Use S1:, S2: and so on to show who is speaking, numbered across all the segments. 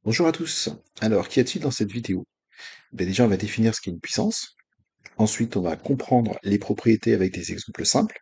S1: Bonjour à tous. Alors, qu'y a-t-il dans cette vidéo? Ben déjà, on va définir ce qu'est une puissance. Ensuite, on va comprendre les propriétés avec des exemples simples.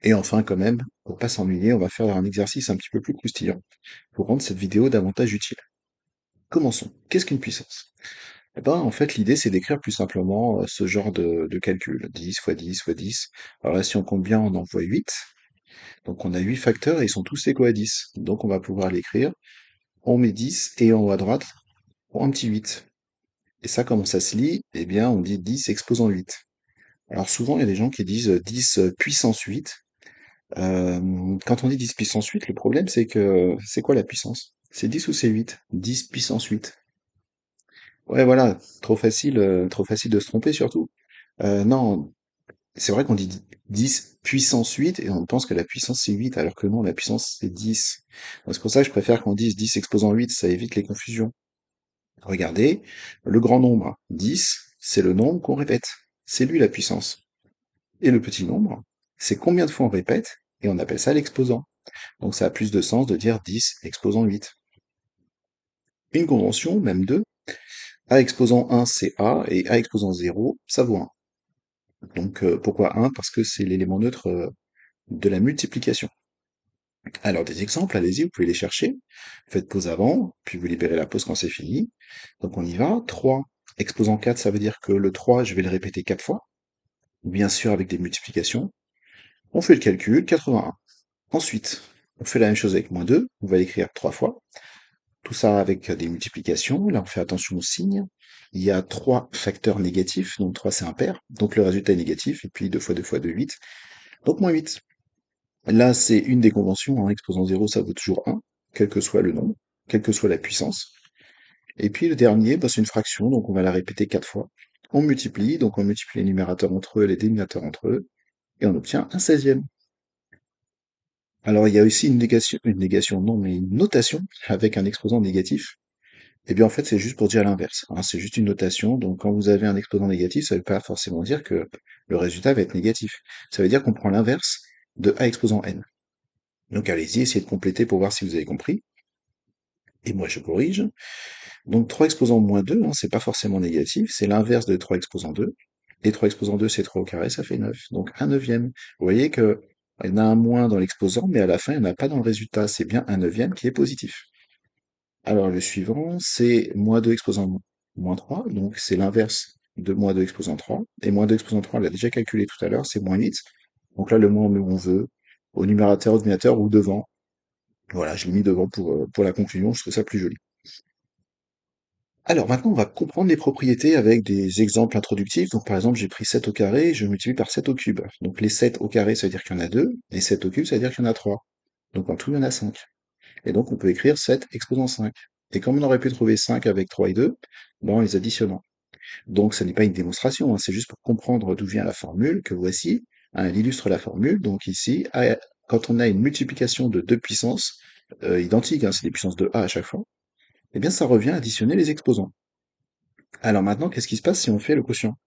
S1: Et enfin, quand même, pour pas s'ennuyer, on va faire un exercice un petit peu plus croustillant pour rendre cette vidéo davantage utile. Commençons. Qu'est-ce qu'une puissance? Eh ben, en fait, l'idée, c'est d'écrire plus simplement ce genre de calcul. 10 fois 10 fois 10. Alors là, si on compte bien, on en voit 8. Donc, on a 8 facteurs et ils sont tous égaux à 10. Donc, on va pouvoir l'écrire. On met 10 et en haut à droite, on un petit 8. Et ça, comment ça se lit? Eh bien, on dit 10 exposant 8. Alors souvent, il y a des gens qui disent 10 puissance 8. Quand on dit 10 puissance 8, le problème, c'est que c'est quoi la puissance? C'est 10 ou c'est 8? 10 puissance 8. Ouais, voilà, trop facile de se tromper surtout. Non, c'est vrai qu'on dit 10 puissance 8 et on pense que la puissance c'est 8, alors que non, la puissance c'est 10. Donc c'est pour ça que je préfère qu'on dise 10 exposant 8, ça évite les confusions. Regardez, le grand nombre, 10, c'est le nombre qu'on répète. C'est lui la puissance. Et le petit nombre, c'est combien de fois on répète, et on appelle ça l'exposant. Donc ça a plus de sens de dire 10 exposant 8. Une convention, même 2, A exposant 1 c'est A, et A exposant 0, ça vaut 1. Donc pourquoi 1? Parce que c'est l'élément neutre de la multiplication. Alors des exemples, allez-y, vous pouvez les chercher. Faites pause avant, puis vous libérez la pause quand c'est fini. Donc on y va. 3 exposant 4, ça veut dire que le 3, je vais le répéter 4 fois. Bien sûr avec des multiplications. On fait le calcul, 81. Ensuite, on fait la même chose avec -2, on va l'écrire 3 fois. Tout ça avec des multiplications, là on fait attention aux signes. Il y a 3 facteurs négatifs, donc 3 c'est impair, donc le résultat est négatif, et puis 2 fois 2 fois 2, 8, donc -8. Là c'est une des conventions, hein, exposant 0 ça vaut toujours 1, quel que soit le nombre, quelle que soit la puissance. Et puis le dernier, bah, c'est une fraction, donc on va la répéter 4 fois. On multiplie, donc on multiplie les numérateurs entre eux, les dénominateurs entre eux, et on obtient un 16e. Alors, il y a aussi une négation, non, mais une notation avec un exposant négatif. Eh bien, en fait, c'est juste pour dire l'inverse, hein, c'est juste une notation. Donc, quand vous avez un exposant négatif, ça ne veut pas forcément dire que le résultat va être négatif. Ça veut dire qu'on prend l'inverse de a exposant n. Donc, allez-y, essayez de compléter pour voir si vous avez compris. Et moi, je corrige. Donc, 3 exposant -2, hein, c'est pas forcément négatif, c'est l'inverse de 3 exposant 2. Et 3 exposant 2, c'est 3 au carré, ça fait 9. Donc, un neuvième. Vous voyez que il y en a un moins dans l'exposant, mais à la fin, il n'y en a pas dans le résultat. C'est bien un neuvième qui est positif. Alors, le suivant, c'est -2 exposant -3, donc c'est l'inverse de -2 exposant 3. Et -2 exposant 3, on l'a déjà calculé tout à l'heure, c'est -8. Donc là, le moins, on met où on veut, au numérateur, au dénominateur ou devant. Voilà, je l'ai mis devant pour la conclusion, je trouve ça plus joli. Alors maintenant, on va comprendre les propriétés avec des exemples introductifs. Donc par exemple, j'ai pris 7 au carré, je multiplie par 7 au cube. Donc les 7 au carré, ça veut dire qu'il y en a 2, et 7 au cube, ça veut dire qu'il y en a 3. Donc en tout, il y en a 5. Et donc on peut écrire 7 exposant 5. Et comme on aurait pu trouver 5 avec 3 et 2, ben, en les additionnant. Donc ce n'est pas une démonstration, hein, c'est juste pour comprendre d'où vient la formule que voici. Hein, elle illustre la formule. Donc ici, quand on a une multiplication de deux puissances identiques, hein, c'est des puissances de A à chaque fois, eh bien ça revient à additionner les exposants. Alors maintenant, qu'est-ce qui se passe si on fait le quotient?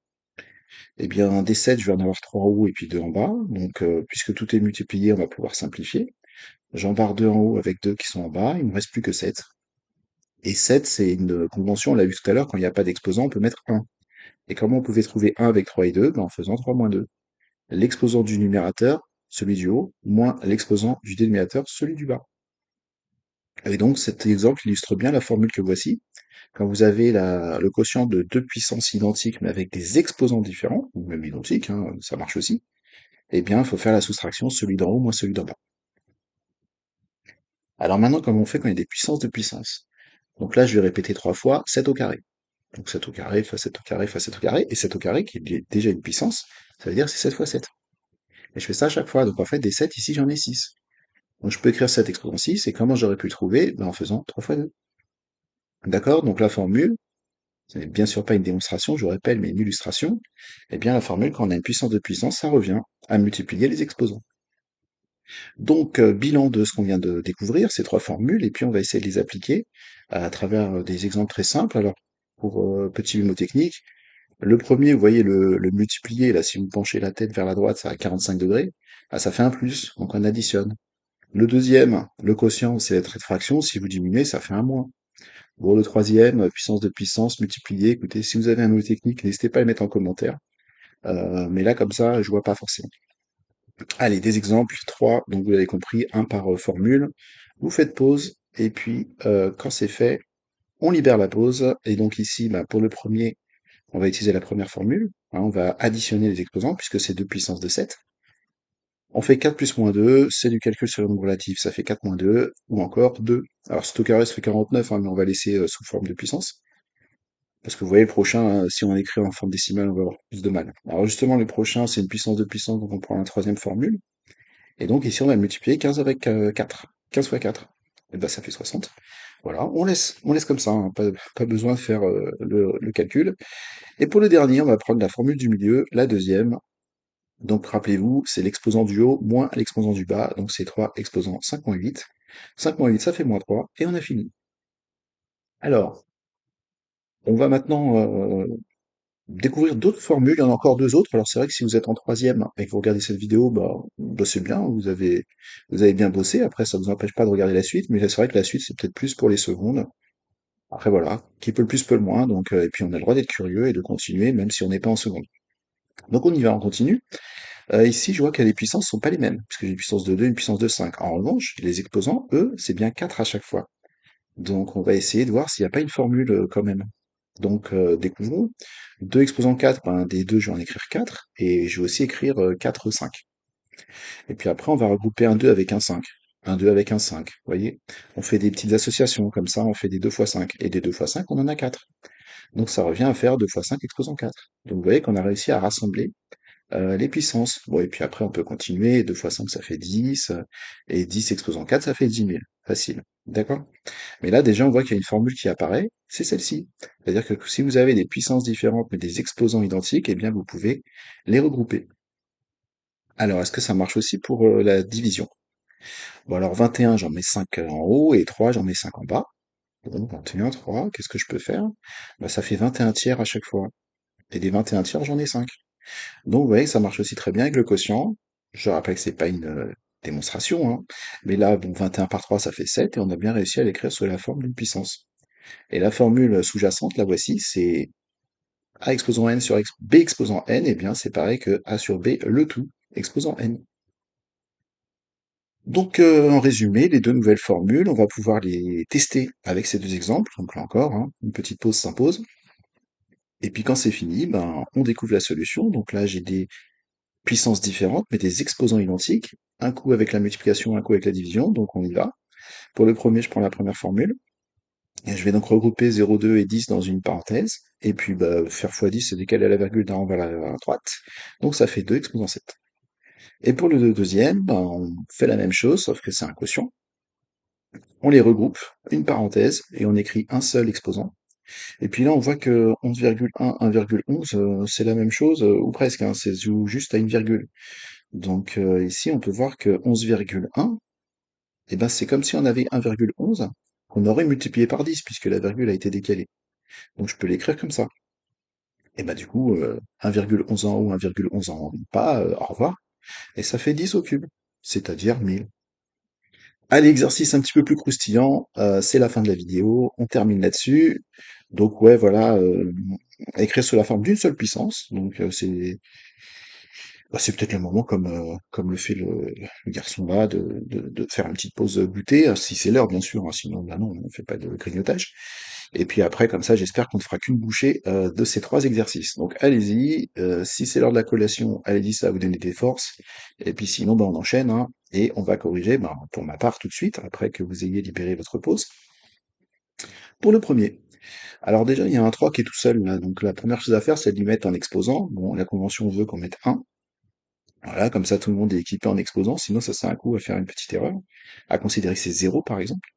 S1: Eh bien, des 7, je vais en avoir 3 en haut et puis 2 en bas. Donc, puisque tout est multiplié, on va pouvoir simplifier. J'en barre 2 en haut avec 2 qui sont en bas. Il ne me reste plus que 7. Et 7, c'est une convention, on l'a vu tout à l'heure, quand il n'y a pas d'exposant, on peut mettre 1. Et comment on pouvait trouver 1 avec 3 et 2? Ben, en faisant 3 moins 2. L'exposant du numérateur, celui du haut, moins l'exposant du dénominateur, celui du bas. Et donc, cet exemple illustre bien la formule que voici. Quand vous avez le quotient de deux puissances identiques, mais avec des exposants différents, ou même identiques, hein, ça marche aussi, eh bien, il faut faire la soustraction, celui d'en haut moins celui d'en bas. Alors maintenant, comment on fait quand il y a des puissances de puissance? Donc là, je vais répéter 3 fois 7 au carré. Donc 7 au carré, fois 7 au carré, fois 7 au carré, et 7 au carré, qui est déjà une puissance, ça veut dire que c'est 7 fois 7. Et je fais ça à chaque fois, donc en fait, des 7, ici, j'en ai 6. Donc je peux écrire 7 exposant 6, et comment j'aurais pu le trouver? Ben, en faisant 3 fois 2. D'accord? Donc la formule, ce n'est bien sûr pas une démonstration, je vous rappelle, mais une illustration. Eh bien, la formule, quand on a une puissance de puissance, ça revient à multiplier les exposants. Donc, bilan de ce qu'on vient de découvrir, ces trois formules, et puis on va essayer de les appliquer à travers des exemples très simples. Alors, pour petit mnémotechnique, le premier, vous voyez le multiplier, là, si vous penchez la tête vers la droite, ça a 45 degrés, ah, ça fait un plus, donc on additionne. Le deuxième, le quotient, c'est la trait de fraction, si vous diminuez, ça fait un moins. Bon, le troisième, puissance de puissance, multiplier. Écoutez, si vous avez un mot technique, n'hésitez pas à le mettre en commentaire. Mais là, comme ça, je vois pas forcément. Allez, des exemples, 3. Donc vous l'avez compris, un par formule. Vous faites pause, et puis quand c'est fait, on libère la pause. Et donc ici, bah, pour le premier, on va utiliser la première formule, hein, on va additionner les exposants, puisque c'est 2 puissance de 7. On fait 4 plus moins 2, c'est du calcul sur le nombre relatif, ça fait 4 moins 2, ou encore 2. Alors c'est au carré, ça fait 49, hein, mais on va laisser sous forme de puissance. Parce que vous voyez, le prochain, si on écrit en forme décimale, on va avoir plus de mal. Alors justement, le prochain, c'est une puissance de puissance, donc on prend la troisième formule. Et donc ici, on va multiplier 15 avec 4. 15 fois 4. Et ben ça fait 60. Voilà, on laisse comme ça, hein, pas besoin de faire le calcul. Et pour le dernier, on va prendre la formule du milieu, la deuxième. Donc rappelez-vous, c'est l'exposant du haut moins l'exposant du bas, donc c'est 3 exposant 5 moins 8. 5 moins 8, ça fait moins 3, et on a fini. Alors, on va maintenant découvrir d'autres formules, il y en a encore deux autres. Alors c'est vrai que si vous êtes en troisième et que vous regardez cette vidéo, bah, c'est bien, vous avez bien bossé. Après, ça ne vous empêche pas de regarder la suite, mais c'est vrai que la suite, c'est peut-être plus pour les secondes. Après voilà, qui peut le plus peut le moins, donc et puis on a le droit d'être curieux et de continuer, même si on n'est pas en seconde. Donc on y va, on continue. Ici, je vois que les puissances sont pas les mêmes, puisque j'ai une puissance de 2, une puissance de 5. En revanche, les exposants, eux, c'est bien 4 à chaque fois. Donc on va essayer de voir s'il n'y a pas une formule quand même. Donc découvrons. 2 exposant 4, ben, des 2, je vais en écrire 4, et je vais aussi écrire 4, 5. Et puis après, on va regrouper un 2 avec un 5. Un 2 avec un 5, vous voyez? On fait des petites associations, comme ça on fait des 2 fois 5. Et des 2 fois 5, on en a 4. Donc ça revient à faire 2 fois 5 exposant 4. Donc vous voyez qu'on a réussi à rassembler les puissances. Bon, et puis après, on peut continuer. 2 fois 5, ça fait 10. Et 10 exposant 4, ça fait 10 000. Facile. D'accord? Mais là, déjà, on voit qu'il y a une formule qui apparaît, c'est celle-ci. C'est-à-dire que si vous avez des puissances différentes mais des exposants identiques, eh bien, vous pouvez les regrouper. Alors, est-ce que ça marche aussi pour la division? Bon, alors 21, j'en mets 5 en haut et 3, j'en mets 5 en bas. Bon, 21, 3, qu'est-ce que je peux faire? Bah, ça fait 21 tiers à chaque fois. Et des 21 tiers, j'en ai 5. Donc, vous voyez, ça marche aussi très bien avec le quotient. Je rappelle que c'est pas une démonstration, hein. Mais là, bon, 21 par 3, ça fait 7, et on a bien réussi à l'écrire sous la forme d'une puissance. Et la formule sous-jacente, la voici, c'est A exposant n sur B exposant n, et bien c'est pareil que A sur B, le tout, exposant n. Donc en résumé, les deux nouvelles formules, on va pouvoir les tester avec ces deux exemples. Donc là encore, hein, une petite pause s'impose. Et puis quand c'est fini, ben, on découvre la solution. Donc là, j'ai des puissances différentes, mais des exposants identiques. Un coup avec la multiplication, un coup avec la division. Donc on y va. Pour le premier, je prends la première formule. Et je vais donc regrouper 0, 2 et 10 dans une parenthèse. Et puis bah, faire x10, c'est décaler la virgule d'un rang vers la droite. Donc ça fait 2 exposant 7. Et pour le deuxième, ben, on fait la même chose, sauf que c'est un quotient. On les regroupe, une parenthèse, et on écrit un seul exposant. Et puis là, on voit que 11,1, 1,11, c'est la même chose, ou presque, hein, c'est juste à une virgule. Donc ici, on peut voir que 11,1, eh ben, c'est comme si on avait 1,11, qu'on aurait multiplié par 10, puisque la virgule a été décalée. Donc je peux l'écrire comme ça. Et bah du coup, 1,11 en haut, 1,11 en bas, au revoir. Et ça fait 10 au cube, c'est-à-dire 1000. Allez, exercice un petit peu plus croustillant, c'est la fin de la vidéo, on termine là-dessus. Donc ouais, voilà, écrire sous la forme d'une seule puissance, donc c'est peut-être le moment, comme le fait le garçon là, de faire une petite pause goûter, si c'est l'heure bien sûr, hein, sinon bah non, on ne fait pas de grignotage. Et puis après, comme ça, j'espère qu'on ne fera qu'une bouchée de ces trois exercices. Donc allez-y, si c'est l'heure de la collation, allez-y, ça va vous donner des forces. Et puis sinon, bah, on enchaîne, hein, et on va corriger, bah, pour ma part tout de suite, après que vous ayez libéré votre pause. Pour le premier. Alors déjà, il y a un 3 qui est tout seul, là. Donc la première chose à faire, c'est de lui mettre un exposant. Bon, la convention veut qu'on mette un. Voilà, comme ça tout le monde est équipé en exposant, sinon ça sert un coup à faire une petite erreur, à considérer que c'est 0 par exemple,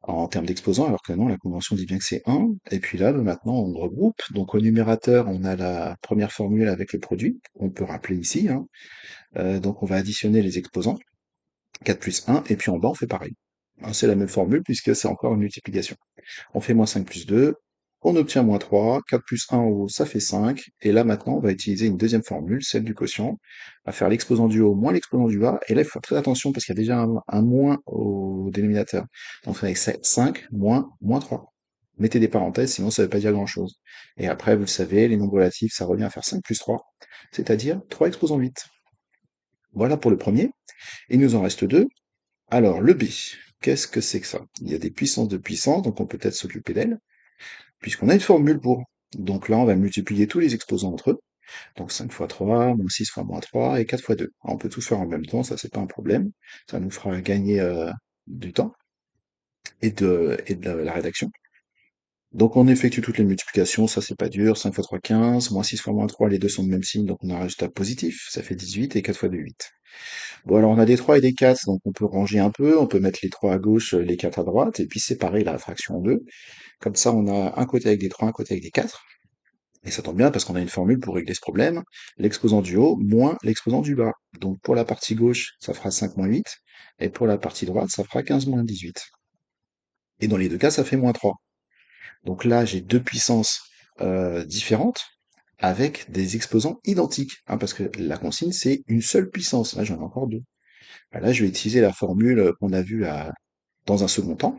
S1: en termes d'exposant, alors que non, la convention dit bien que c'est 1. Et puis là, maintenant, on regroupe. Donc au numérateur, on a la première formule avec le produit, on peut rappeler ici, hein. Donc on va additionner les exposants, 4 plus 1, et puis en bas, on fait pareil. Hein, c'est la même formule puisque c'est encore une multiplication. On fait moins 5 plus 2, on obtient moins 3, 4 plus 1 en haut, ça fait 5, et là maintenant on va utiliser une deuxième formule, celle du quotient, on va faire l'exposant du haut moins l'exposant du bas, et là il faut faire très attention parce qu'il y a déjà un moins au dénominateur. Donc ça fait 5 moins 3. Mettez des parenthèses, sinon ça ne veut pas dire grand-chose. Et après, vous le savez, les nombres relatifs, ça revient à faire 5 plus 3, c'est-à-dire 3 exposants 8. Voilà pour le premier. Il nous en reste deux. Alors, le b, qu'est-ce que c'est que ça? Il y a des puissances de puissance, donc on peut peut-être s'occuper d'elles, puisqu'on a une formule pour. Donc là, on va multiplier tous les exposants entre eux. Donc 5 fois 3, moins 6 fois moins 3 et 4 fois 2. Alors, on peut tout faire en même temps, ça c'est pas un problème. Ça nous fera gagner du temps et de la rédaction. Donc on effectue toutes les multiplications, ça c'est pas dur. 5 fois 3, 15, moins 6 fois moins 3, les deux sont de même signe, donc on a un résultat positif, ça fait 18 et 4 fois 2, 8. Bon, alors on a des 3 et des 4, donc on peut ranger un peu, on peut mettre les 3 à gauche, les 4 à droite, et puis séparer la fraction en deux. Comme ça, on a un côté avec des 3, un côté avec des 4. Et ça tombe bien parce qu'on a une formule pour régler ce problème. L'exposant du haut moins l'exposant du bas. Donc pour la partie gauche, ça fera 5 moins 8, et pour la partie droite, ça fera 15 moins 18. Et dans les deux cas, ça fait moins 3. Donc là, j'ai deux puissances différentes avec des exposants identiques, hein, parce que la consigne, c'est une seule puissance. Là, j'en ai encore deux. Là, je vais utiliser la formule qu'on a vue dans un second temps.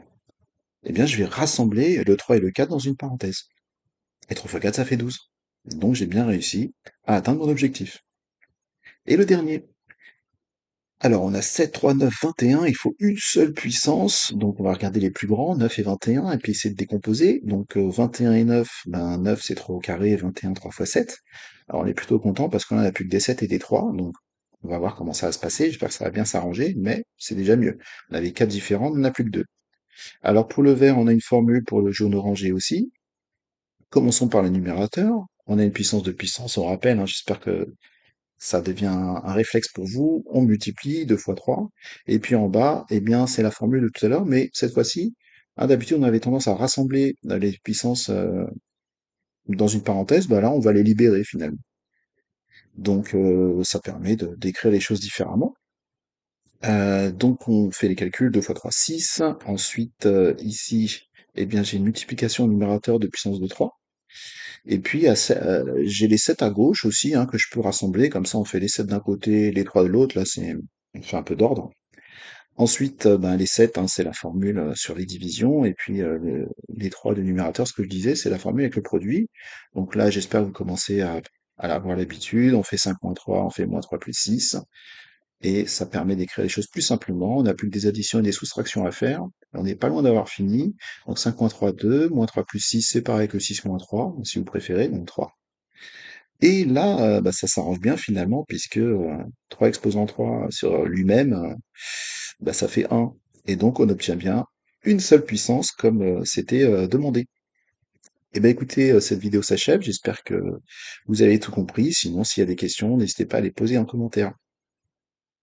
S1: Eh bien, je vais rassembler le 3 et le 4 dans une parenthèse. Et 3 fois 4, ça fait 12. Donc, j'ai bien réussi à atteindre mon objectif. Et le dernier. Alors, on a 7, 3, 9, 21. Il faut une seule puissance. Donc, on va regarder les plus grands, 9 et 21, et puis essayer de décomposer. Donc, 21 et 9, ben, 9 c'est 3 au carré, 21, 3 fois 7. Alors, on est plutôt content parce qu'on n'a plus que des 7 et des 3. Donc, on va voir comment ça va se passer. J'espère que ça va bien s'arranger, mais c'est déjà mieux. On avait 4 différents, on n'en a plus que 2. Alors, pour le vert, on a une formule pour le jaune orangé aussi. Commençons par le numérateur. On a une puissance de puissance, on rappelle, hein, j'espère que ça devient un réflexe pour vous. On multiplie 2 fois 3. Et puis en bas, eh bien, c'est la formule de tout à l'heure, mais cette fois-ci, hein, d'habitude, on avait tendance à rassembler les puissances dans une parenthèse. Bah là, on va les libérer finalement. Donc, ça permet d'écrire les choses différemment. Donc, on fait les calculs. 2 fois 3, 6. Ensuite, ici, eh bien, j'ai une multiplication au numérateur de puissance de 3. Et puis, j'ai les 7 à gauche aussi, hein, que je peux rassembler. Comme ça, on fait les 7 d'un côté, les 3 de l'autre. Là, on fait un peu d'ordre. Ensuite, ben, les 7, hein, c'est la formule sur les divisions. Et puis, les 3 de numérateur, ce que je disais, c'est la formule avec le produit. Donc là, j'espère que vous commencez à avoir l'habitude. On fait 5 moins 3, on fait moins 3 plus 6. Et ça permet d'écrire les choses plus simplement. On n'a plus que des additions et des soustractions à faire. On n'est pas loin d'avoir fini. Donc 5 moins 3, 2. Moins 3 plus 6, c'est pareil que 6 moins 3, si vous préférez, donc 3. Et là, bah, ça s'arrange bien finalement, puisque 3 exposant 3 sur lui-même, bah, ça fait 1. Et donc on obtient bien une seule puissance comme c'était demandé. Et ben écoutez, cette vidéo s'achève, j'espère que vous avez tout compris. Sinon, s'il y a des questions, n'hésitez pas à les poser en commentaire.